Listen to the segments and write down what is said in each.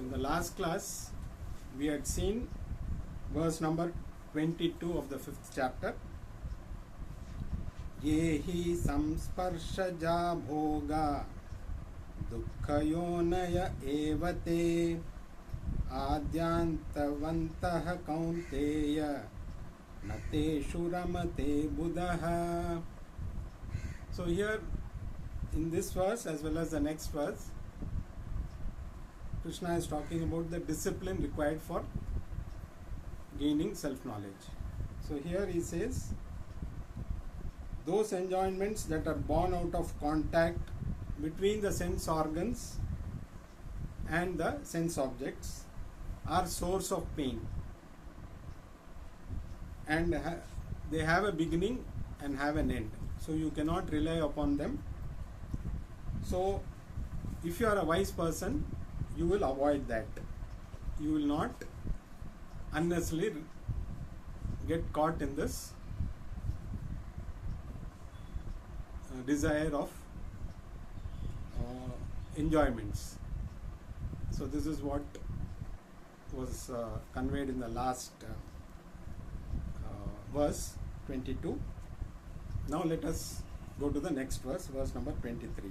So in the last class we had seen verse number 22 of the 5th chapter. Yehi samsparshaja bhoga dukkayonaya evate adyantavantah kaunteya nateshu ramate buddha. So here in this verse as well as the next verse, Krishna is talking about the discipline required for gaining self-knowledge. So here he says, those enjoyments that are born out of contact between the sense organs and the sense objects are source of pain, and they have a beginning and have an end, so you cannot rely upon them. So if you are a wise person, you will avoid that. You will not unnecessarily get caught in this desire of enjoyments. So this is what was conveyed in the last verse 22. Now let us go to the next verse, verse number 23.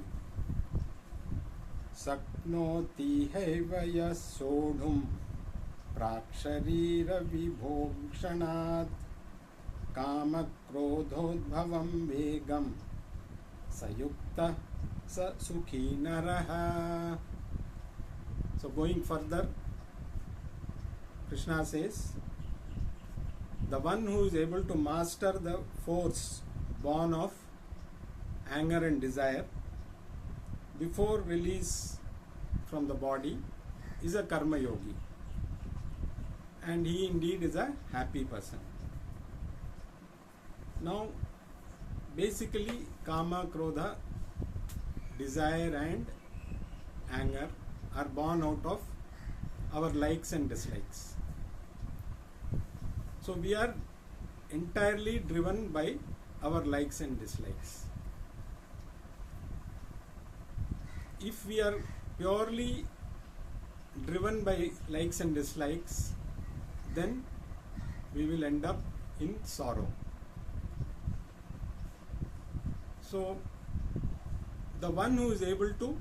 Saknoti haivaya sodhum praksharira vibhokshanat kama krodhodbhavam vegam sayukta sa sukhi naraha. So going further, Krishna says, the one who is able to master the force born of anger and desire before release from the body is a karma yogi, and he indeed is a happy person. Now basically kama, krodha, desire and anger are born out of our likes and dislikes. So we are entirely driven by our likes and dislikes. If we are purely driven by likes and dislikes, then we will end up in sorrow. So the one who is able to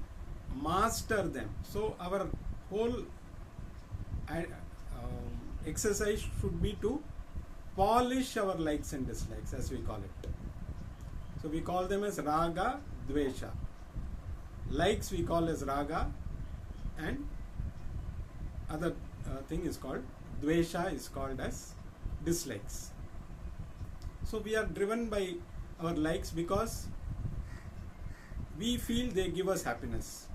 master them, so our whole exercise should be to polish our likes and dislikes, as we call it. So we call them as raga, dvesha. Likes we call as raga, and other thing is called dvesha, is called as dislikes. So we are driven by our likes because we feel they give us happiness.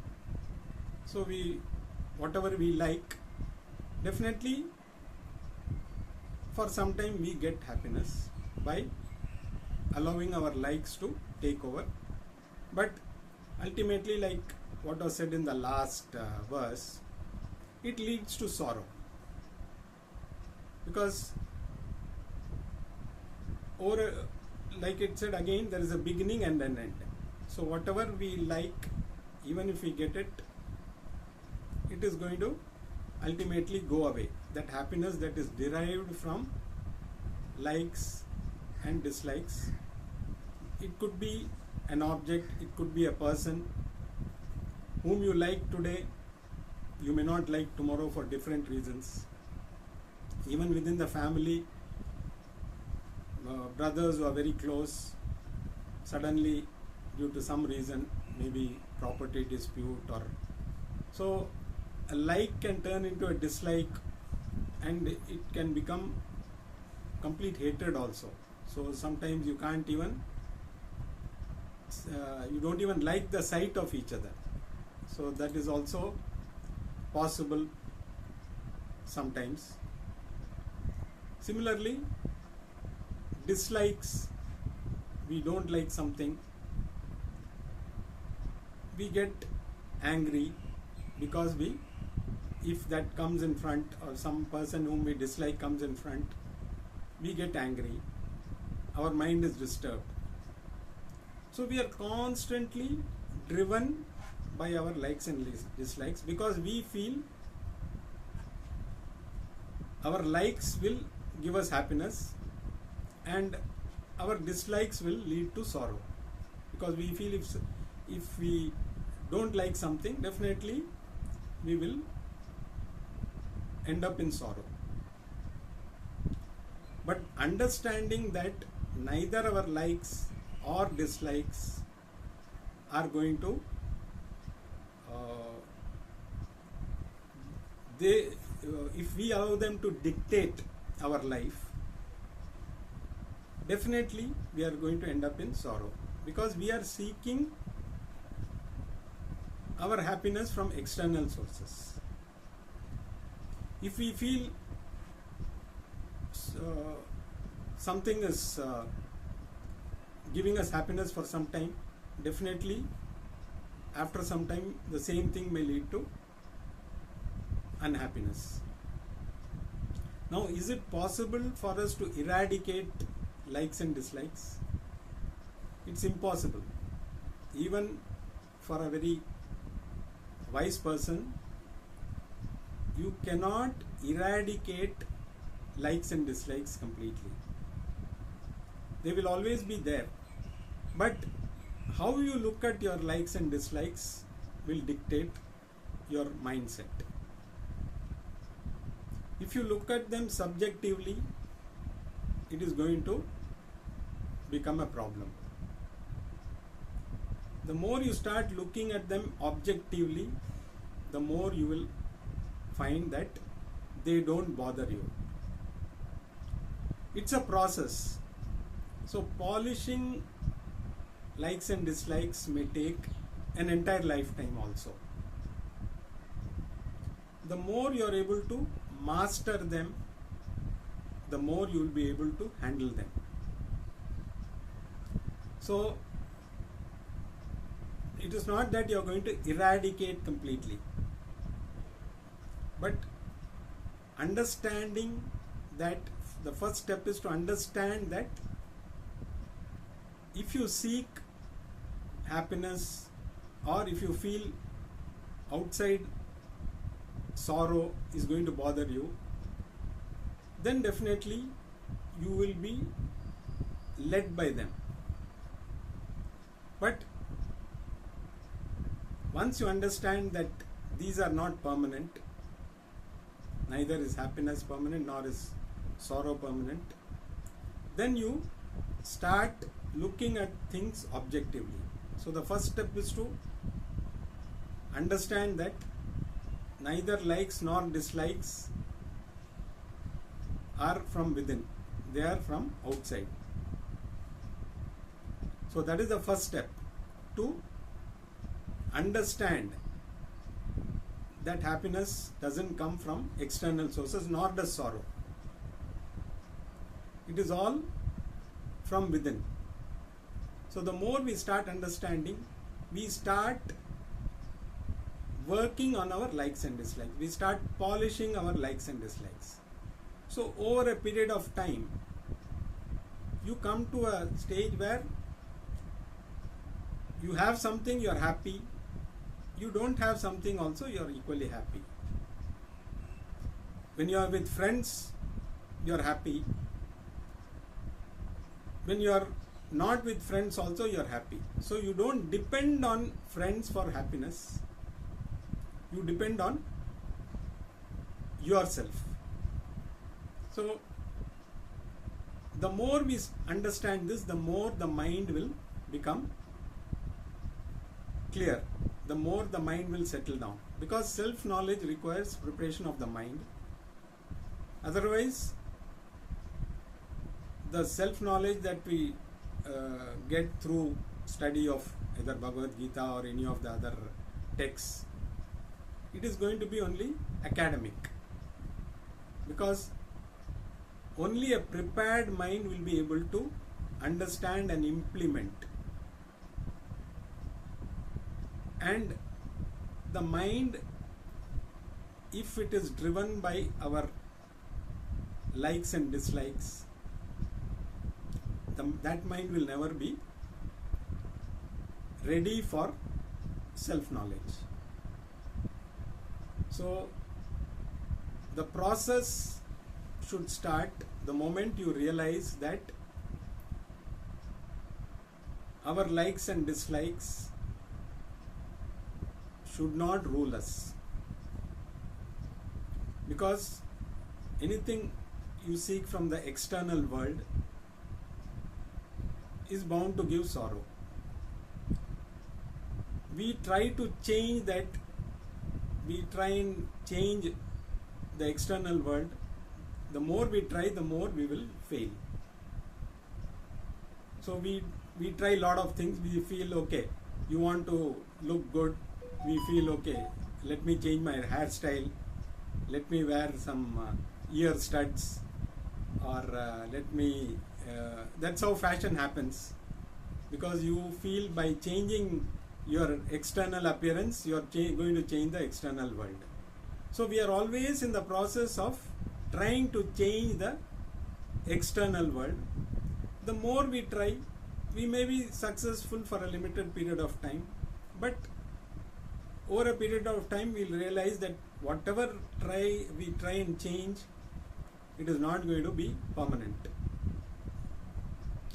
So whatever we like, definitely for some time we get happiness by allowing our likes to take over. But ultimately, like what was said in the last verse, it leads to sorrow, because like it said again, there is a beginning and an end. So whatever we like, even if we get it, it is going to ultimately go away. That happiness that is derived from likes and dislikes, it could be an object, it could be a person whom you like today, you may not like tomorrow for different reasons. Even within the family, brothers who are very close, suddenly due to some reason, maybe property dispute, or so a like can turn into a dislike, and it can become complete hatred also. So sometimes you can't even you don't even like the sight of each other. So that is also possible sometimes. Similarly, dislikes, we don't like something, we get angry because if that comes in front, or some person whom we dislike comes in front, we get angry, our mind is disturbed. So we are constantly driven by our likes and dislikes because we feel our likes will give us happiness and our dislikes will lead to sorrow, because we feel if we don't like something, definitely we will end up in sorrow. But understanding that neither our likes or dislikes are going to if we allow them to dictate our life, definitely we are going to end up in sorrow, because we are seeking our happiness from external sources. If we feel something is giving us happiness for some time, definitely after some time the same thing may lead to unhappiness. Now, is it possible for us to eradicate likes and dislikes? It's impossible. Even for a very wise person, you cannot eradicate likes and dislikes completely. They will always be there. But how you look at your likes and dislikes will dictate your mindset. If you look at them subjectively, it is going to become a problem. The more you start looking at them objectively, the more you will find that they don't bother you. It's a process. So polishing likes and dislikes may take an entire lifetime also. The more you are able to master them, the more you will be able to handle them. So it is not that you are going to eradicate completely, but understanding that the first step is to understand that if you seek happiness or if you feel outside sorrow is going to bother you, then definitely you will be led by them. But once you understand that these are not permanent, neither is happiness permanent nor is sorrow permanent, then you start looking at things objectively. So the first step is to understand that neither likes nor dislikes are from within, they are from outside. So that is the first step, to understand that happiness doesn't come from external sources, nor does sorrow. It is all from within. So the more we start understanding, we start working on our likes and dislikes. We start polishing our likes and dislikes. So over a period of time, you come to a stage where you have something, you are happy. You don't have something also, you are equally happy. When you are with friends, you are happy. When you are not with friends also, you are happy. So you don't depend on friends for happiness. You depend on yourself. So the more we understand this, the more the mind will become clear, the more the mind will settle down, because self-knowledge requires preparation of the mind. Otherwise, the self-knowledge that we get through study of either Bhagavad Gita or any of the other texts, it is going to be only academic, because only a prepared mind will be able to understand and implement. And the mind, if it is driven by our likes and dislikes, that mind will never be ready for self-knowledge. So the process should start the moment you realize that our likes and dislikes should not rule us. Because anything you seek from the external world is bound to give sorrow. We try to change that, we try and change the external world. The more we try, the more we will fail. So we try a lot of things. We feel okay, you want to look good, we feel okay, let me change my hairstyle, let me wear some ear studs, or that's how fashion happens. Because you feel by changing your external appearance, you are going to change the external world. So we are always in the process of trying to change the external world. The more we try, we may be successful for a limited period of time, but over a period of time we'll realize that whatever we try and change, it is not going to be permanent.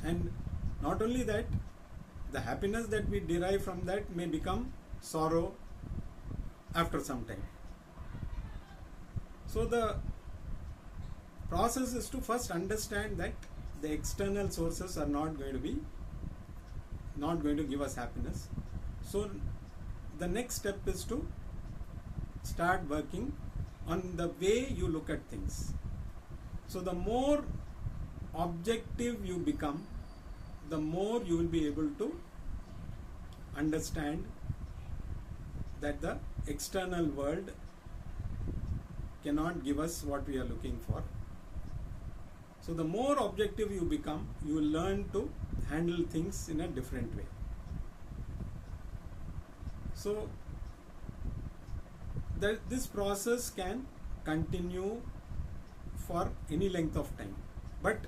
And not only that, the happiness that we derive from that may become sorrow after some time. So the process is to first understand that the external sources are not going to give us happiness. So the next step is to start working on the way you look at things. So the more objective you become, the more you will be able to understand that the external world cannot give us what we are looking for. So the more objective you become, you will learn to handle things in a different way. So this process can continue for any length of time. But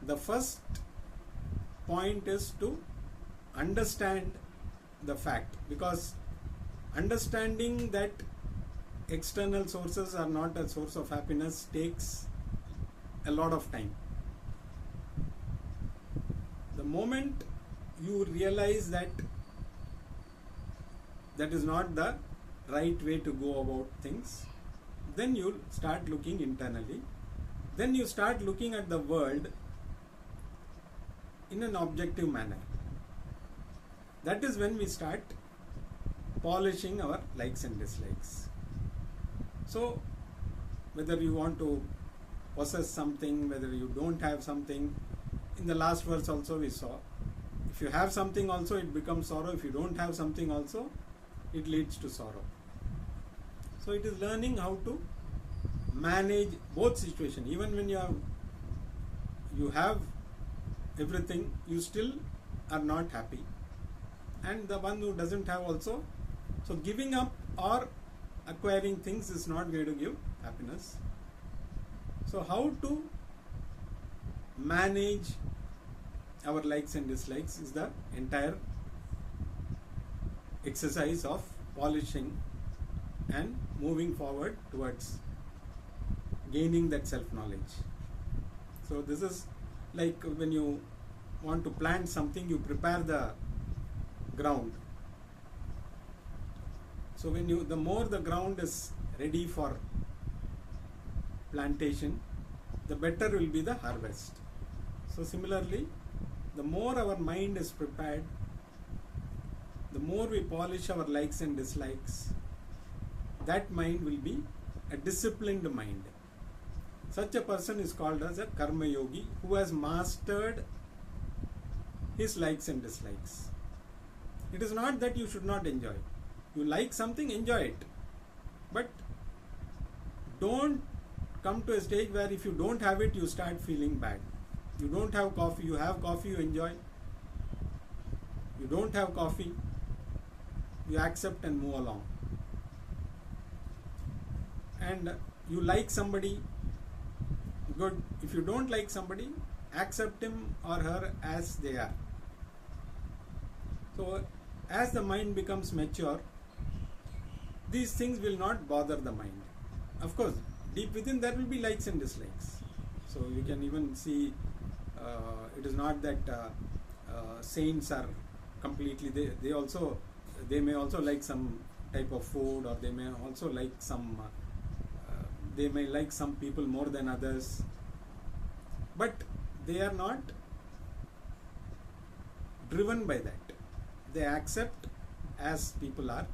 the first point is to understand the fact, because understanding that external sources are not a source of happiness takes a lot of time. The moment you realize that that is not the right way to go about things, then you start looking internally. Then you start looking at the world in an objective manner. That is when we start polishing our likes and dislikes. So whether you want to possess something, whether you don't have something, in the last verse also we saw, if you have something also it becomes sorrow, if you don't have something also it leads to sorrow. So it is learning how to manage both situations. Even when you have everything, you still are not happy, and the one who doesn't have also. So giving up or acquiring things is not going to give happiness. So how to manage our likes and dislikes is the entire exercise of polishing and moving forward towards gaining that self-knowledge. So this is like when you want to plant something, you prepare the ground. So the more the ground is ready for plantation, the better will be the harvest. So similarly, the more our mind is prepared, the more we polish our likes and dislikes, that mind will be a disciplined mind. Such a person is called as a karma yogi, who has mastered his likes and dislikes. It is not that you should not enjoy. You like something, enjoy it. But don't come to a stage where if you don't have it, you start feeling bad. You don't have coffee, you have coffee, you enjoy. You don't have coffee, you accept and move along. And you like somebody, good. If you don't like somebody, accept him or her as they are. So as the mind becomes mature, these things will not bother the mind. Of course, deep within there will be likes and dislikes. So you can even see it is not that saints are completely, they may also like some type of food, or they may also like some they may like some people more than others, but they are not driven by that. They accept as people are.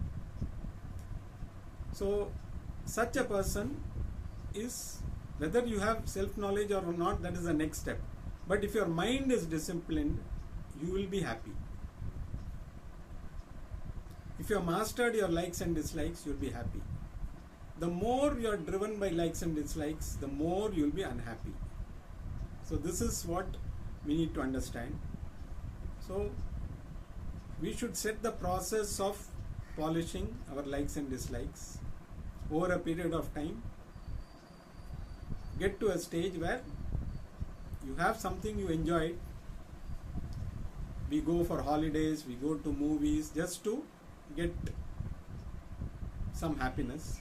So such a person is, whether you have self-knowledge or not, that is the next step. But if your mind is disciplined, you will be happy. If you have mastered your likes and dislikes, you will be happy. The more you are driven by likes and dislikes, the more you will be unhappy. So this is what we need to understand. So we should set the process of polishing our likes and dislikes over a period of time. Get to a stage where you have something you enjoy. We go for holidays, we go to movies just to get some happiness.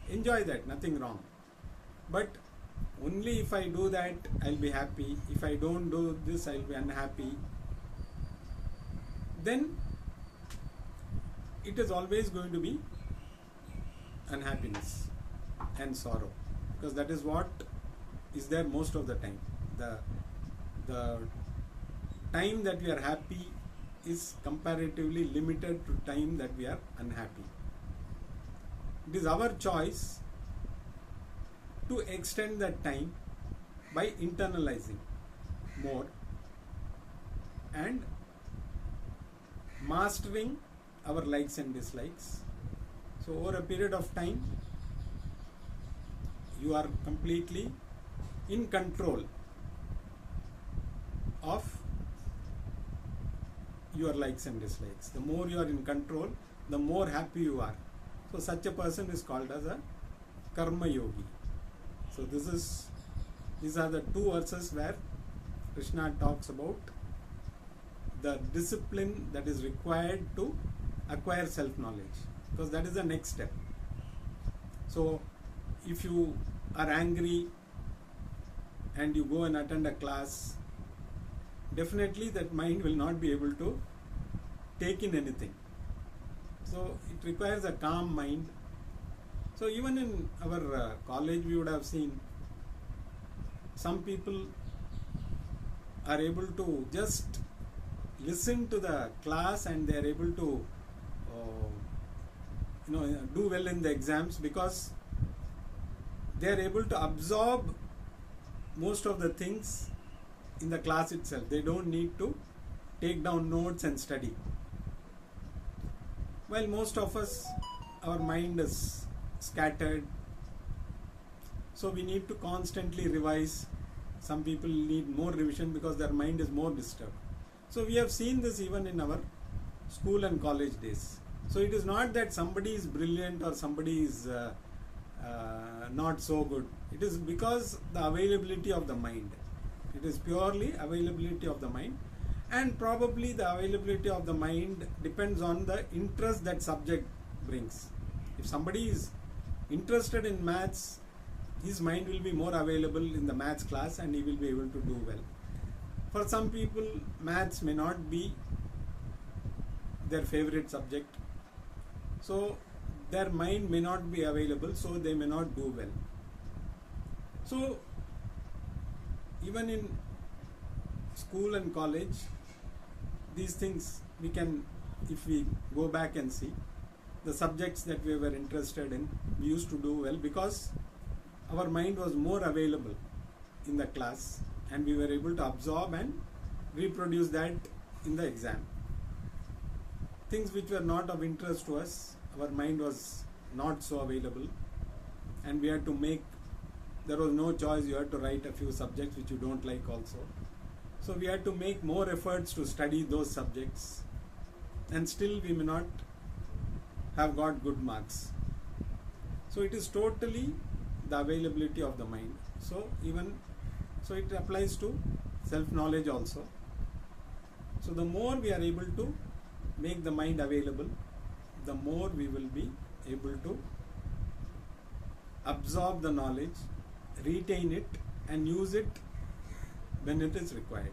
Enjoy that, nothing wrong. But only if I do that, I'll be happy. If I don't do this, I'll be unhappy. Then it is always going to be unhappiness and sorrow, because that is what is there most of the time. The time that we are happy is comparatively limited to time that we are unhappy. It is our choice to extend that time by internalizing more and mastering our likes and dislikes. So over a period of time, you are completely in control of your likes and dislikes. The more you are in control, the more happy you are. So such a person is called as a karma yogi. So these are the two verses where Krishna talks about the discipline that is required to acquire self-knowledge, because that is the next step. So if you are angry and you go and attend a class, definitely that mind will not be able to take in anything. So it requires a calm mind. So even in our college, we would have seen some people are able to just listen to the class and they are able to do well in the exams, because they are able to absorb most of the things in the class itself. They don't need to take down notes and study. While most of us, our mind is scattered, so we need to constantly revise. Some people need more revision because their mind is more disturbed. So we have seen this even in our school and college days. So it is not that somebody is brilliant or somebody is not so good. It is because the availability of the mind. It is purely availability of the mind, and probably the availability of the mind depends on the interest that subject brings. If somebody is interested in maths, his mind will be more available in the maths class and he will be able to do well. For some people, maths may not be their favorite subject, so their mind may not be available, so they may not do well. So even in school and college, these things we can, if we go back and see the subjects that we were interested in, we used to do well because our mind was more available in the class and we were able to absorb and reproduce that in the exam. Things which were not of interest to us, our mind was not so available, and we had to make, there was no choice, you had to write a few subjects which you don't like also. So we had to make more efforts to study those subjects, and still we may not have got good marks. So it is totally the availability of the mind. So it applies to self-knowledge also. So the more we are able to make the mind available, the more we will be able to absorb the knowledge, retain it, and use it when it is required.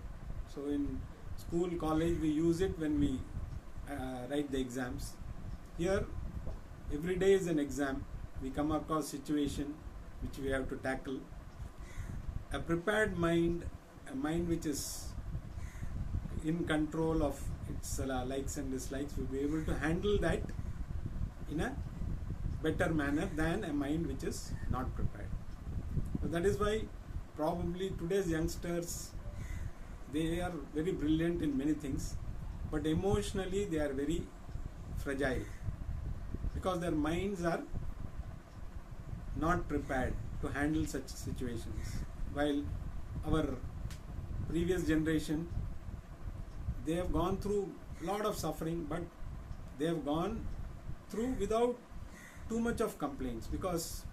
So in school, college, we use it when we write the exams. Here, every day is an exam. We come across situation which we have to tackle. A prepared mind, a mind which is in control of its likes and dislikes, will be able to handle that in a better manner than a mind which is not prepared. So that is why probably today's youngsters, they are very brilliant in many things, but emotionally they are very fragile because their minds are not prepared to handle such situations. While our previous generation, they have gone through a lot of suffering, but they have gone through without too much of complaints because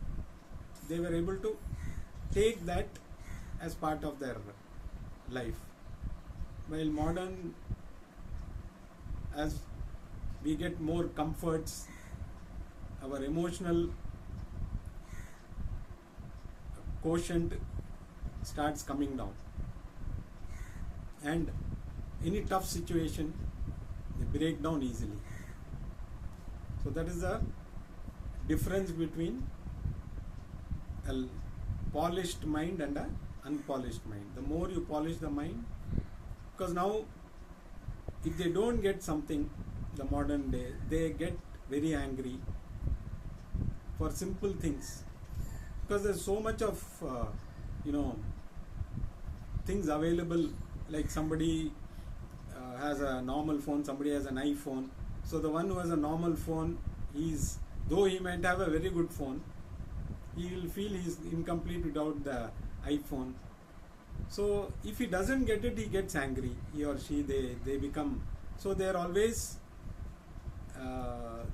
they were able to take that as part of their life. While modern, as we get more comforts, our emotional quotient starts coming down, and any tough situation, they break down easily. So that is the difference between a polished mind and an unpolished mind. The more you polish the mind, because now if they don't get something, the modern day, they get very angry for simple things, because there's so much of things available. Like somebody has a normal phone, somebody has an iPhone. So the one who has a normal phone, though he might have a very good phone, he will feel he is incomplete without the iPhone. So if he doesn't get it, he gets angry. He or she, they become, so they are always,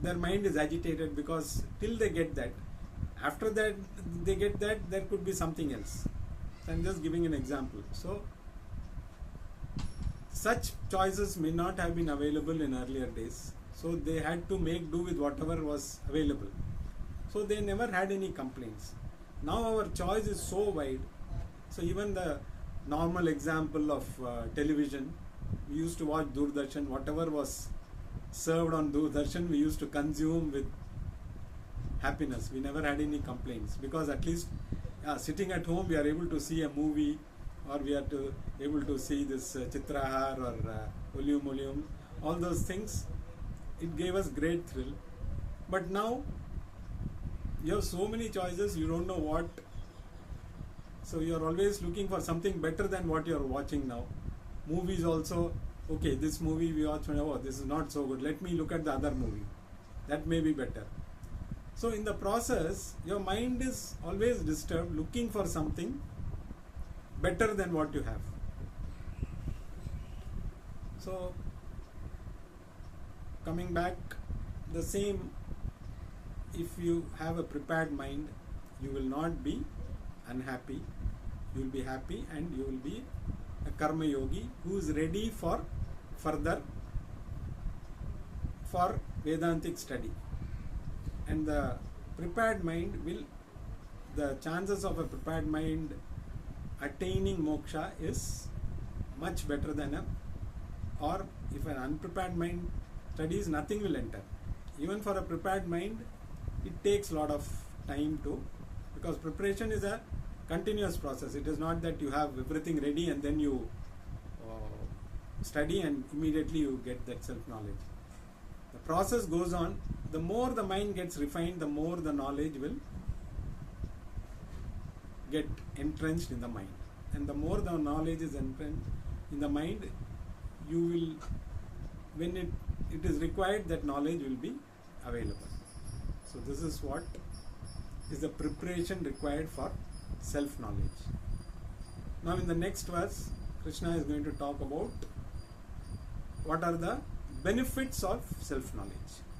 their mind is agitated because till they get that, after that they get that, there could be something else. So I'm just giving an example. So such choices may not have been available in earlier days. So they had to make do with whatever was available. So they never had any complaints. Now our choice is so wide. So even the normal example of television, we used to watch Doordarshan, whatever was served on Doordarshan, we used to consume with happiness. We never had any complaints because at least sitting at home, we are able to see a movie, or we are able to see this Chitrahar or Olium, all those things. It gave us great thrill. But now you have so many choices, you don't know what. So you are always looking for something better than what you are watching now. Movies also, okay, this movie we watch, oh, this is not so good, let me look at the other movie, that may be better. So in the process, your mind is always disturbed, looking for something better than what you have. So coming back, the same, if you have a prepared mind, you will not be unhappy, you will be happy, and you will be a karma yogi who is ready for Vedantic study. And the prepared mind the chances of a prepared mind attaining moksha is much better than or if an unprepared mind studies, nothing will enter. Even for a prepared mind, it takes a lot of time because preparation is a continuous process. It is not that you have everything ready and then you study and immediately you get that self-knowledge. The process goes on. The more the mind gets refined, the more the knowledge will get entrenched in the mind. And the more the knowledge is entrenched in the mind, you will, when it is required, that knowledge will be available. So this is what is the preparation required for self-knowledge. Now in the next verse, Krishna is going to talk about what are the benefits of self-knowledge.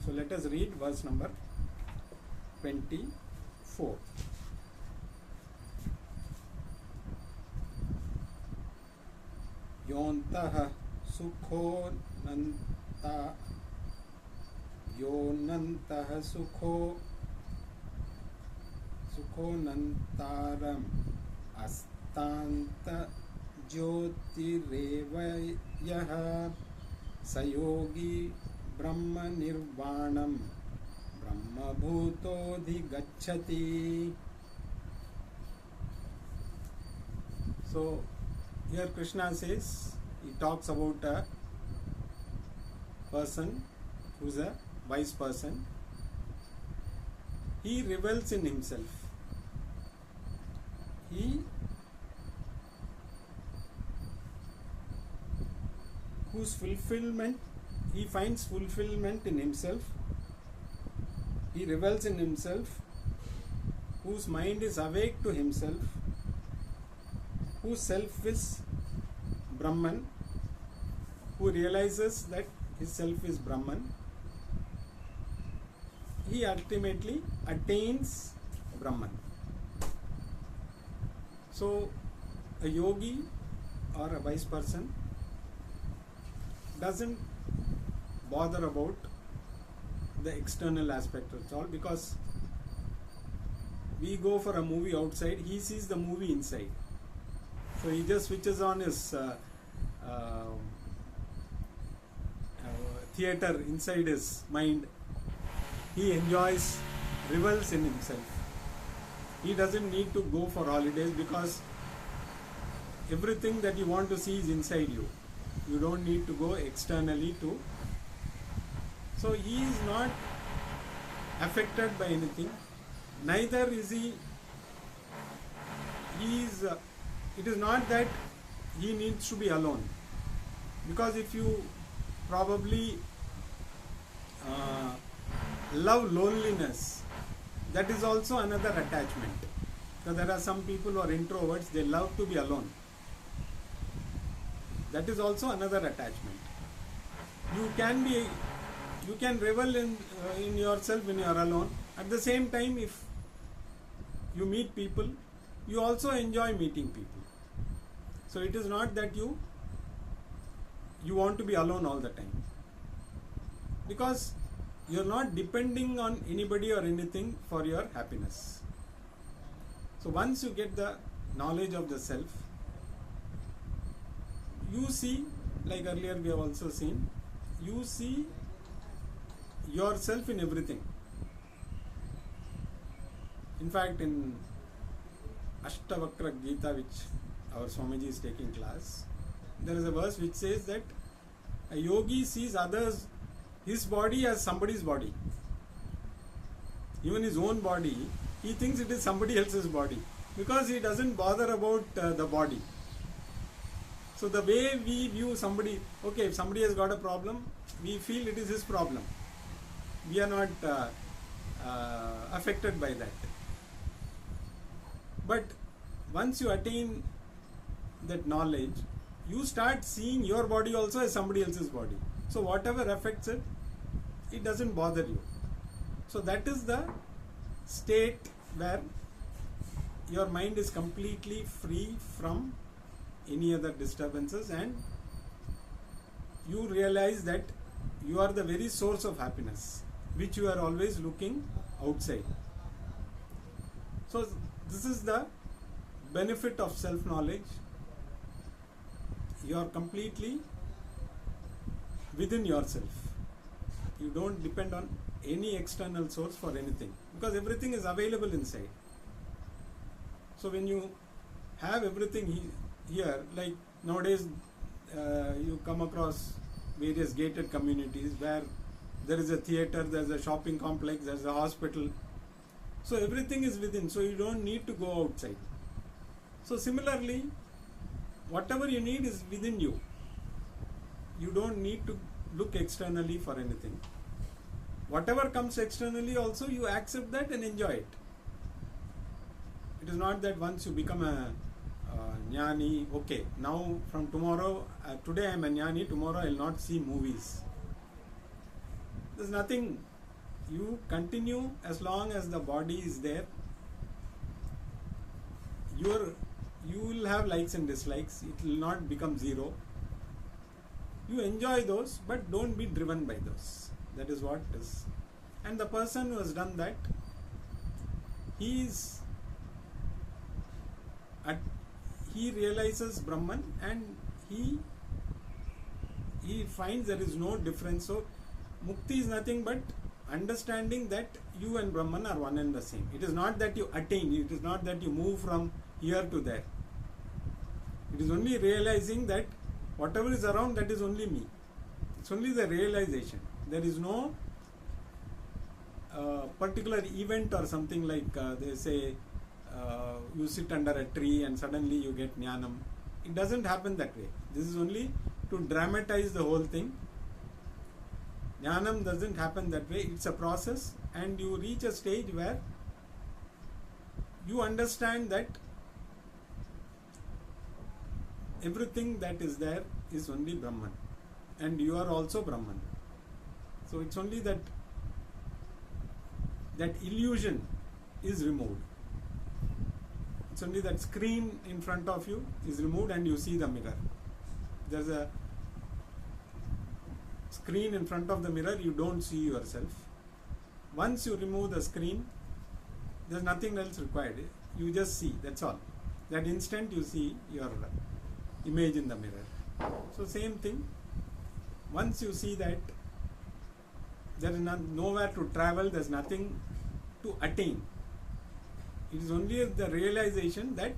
So let us read verse number 24. Yontah sukho nanta yonantah sukho Konantaram Astanta Jyotireva Yaha Sayogi Brahma Nirvanam Brahma Bhutodhi Gacchati. So here Krishna says, he talks about a person who's a wise person. He revels in himself. He whose fulfillment, he finds fulfillment in himself. He revels in himself, whose mind is awake to himself, whose self is Brahman, who realizes that his self is Brahman. He ultimately attains Brahman. So a yogi or a wise person doesn't bother about the external aspect at all, because we go for a movie outside, he sees the movie inside. So he just switches on his theater inside his mind. He enjoys, revels in himself. He doesn't need to go for holidays, because everything that you want to see is inside you. You don't need to go externally to. So he is not affected by anything. Neither is he. It is not that he needs to be alone. Because if you probably love loneliness, that is also another attachment. So there are some people who are introverts, they love to be alone. That is also another attachment. You can revel in yourself when you are alone. At the same time, if you meet people, you also enjoy meeting people. So it is not that you want to be alone all the time, because you are not depending on anybody or anything for your happiness. So once you get the knowledge of the self, you see, like earlier we have also seen, you see yourself in everything. In fact, in Ashtavakra Gita, which our Swamiji is taking class, there is a verse which says that a yogi sees others, his body as somebody's body. Even his own body, he thinks it is somebody else's body, because he doesn't bother about the body. So the way we view somebody, okay, if somebody has got a problem, we feel it is his problem. We are not affected by that. But once you attain that knowledge, you start seeing your body also as somebody else's body. So whatever affects it, it doesn't bother you. So that is the state where your mind is completely free from any other disturbances, and you realize that you are the very source of happiness, which you are always looking outside. So this is the benefit of self-knowledge. You are completely within yourself. You don't depend on any external source for anything, because everything is available inside. So when you have everything here, like nowadays you come across various gated communities where there is a theater, there is a shopping complex, there is a hospital. So everything is within, so you don't need to go outside. So similarly, whatever you need is within you. You don't need to look externally for anything. Whatever comes externally also, you accept that and enjoy it. It is not that once you become a jnani, okay, now from tomorrow, today I am a jnani, tomorrow I will not see movies. There is nothing. You continue as long as the body is there. You will have likes and dislikes. It will not become zero. You enjoy those, but don't be driven by those. That is what it is. And the person who has done that, he is at, he realizes Brahman, and he finds there is no difference. So mukti is nothing but understanding that you and Brahman are one and the same. It is not that you attain, it is not that you move from here to there. It is only realizing that whatever is around, that is only me. It's only the realization. There is no particular event or something like they say you sit under a tree and suddenly you get jnanam. It doesn't happen that way. This is only to dramatize the whole thing. Jnanam doesn't happen that way. It's a process, and you reach a stage where you understand that everything that is there is only Brahman, and you are also Brahman. So it's only that illusion is removed. It's only that screen in front of you is removed and you see the mirror. There's a screen in front of the mirror, you don't see yourself. Once you remove the screen, there's nothing else required. You just see, that's all. That instant you see your image in the mirror. So same thing, once you see that there is nowhere to travel, there's nothing to attain. It is only the realization that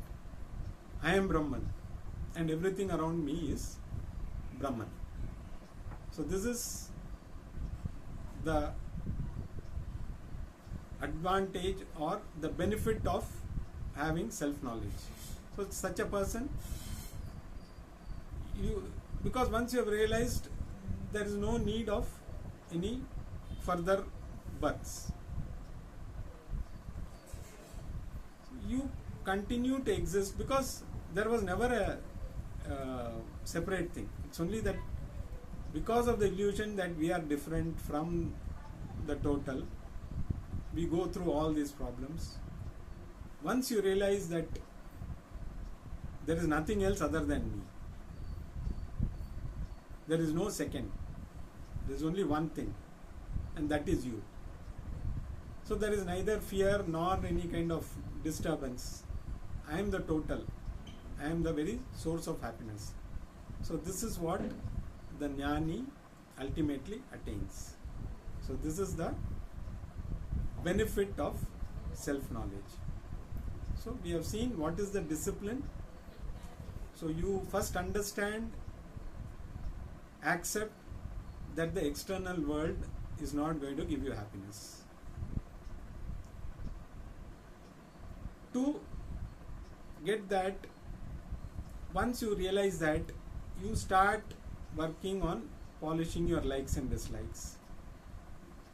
I am Brahman and everything around me is Brahman. So this is the advantage or the benefit of having self-knowledge. So such a person, because once you have realized, there is no need of any further births. You continue to exist because there was never a separate thing. It's only that because of the illusion that we are different from the total, we go through all these problems. Once you realize that there is nothing else other than me, there is no second, there is only one thing, and that is you. So there is neither fear nor any kind of disturbance. I am the total. I am the very source of happiness. So this is what the jnani ultimately attains. So this is the benefit of self-knowledge. So we have seen what is the discipline. So you first understand, accept that the external world is not going to give you happiness. To get that, once you realize that, you start working on polishing your likes and dislikes.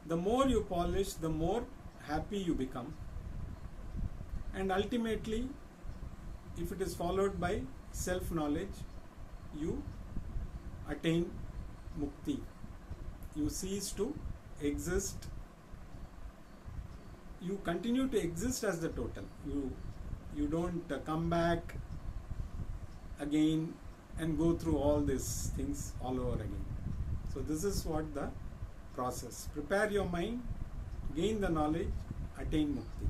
The more you polish, the more happy you become, and ultimately, if it is followed by self-knowledge, you attain mukti. You cease to exist. You continue to exist as the total. You don't come back again and go through all these things all over again. So this is what the process. Prepare your mind, gain the knowledge, attain mukti.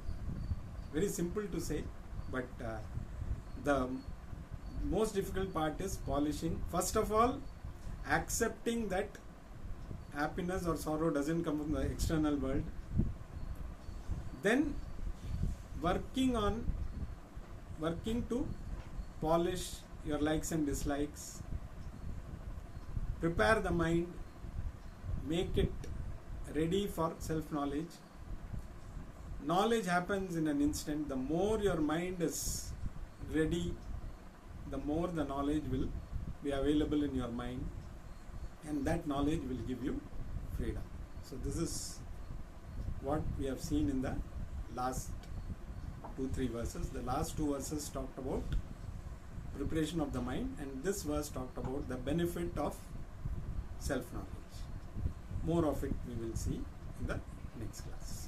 Very simple to say, but the most difficult part is polishing. First of all, accepting that happiness or sorrow doesn't come from the external world. Then working to polish your likes and dislikes, prepare the mind, make it ready for self-knowledge. Knowledge happens in an instant. The more your mind is ready, the more the knowledge will be available in your mind, and that knowledge will give you freedom. So this is what we have seen in the last 2-3 verses. The last 2 verses talked about preparation of the mind, and this verse talked about the benefit of self-knowledge. More of it we will see in the next class.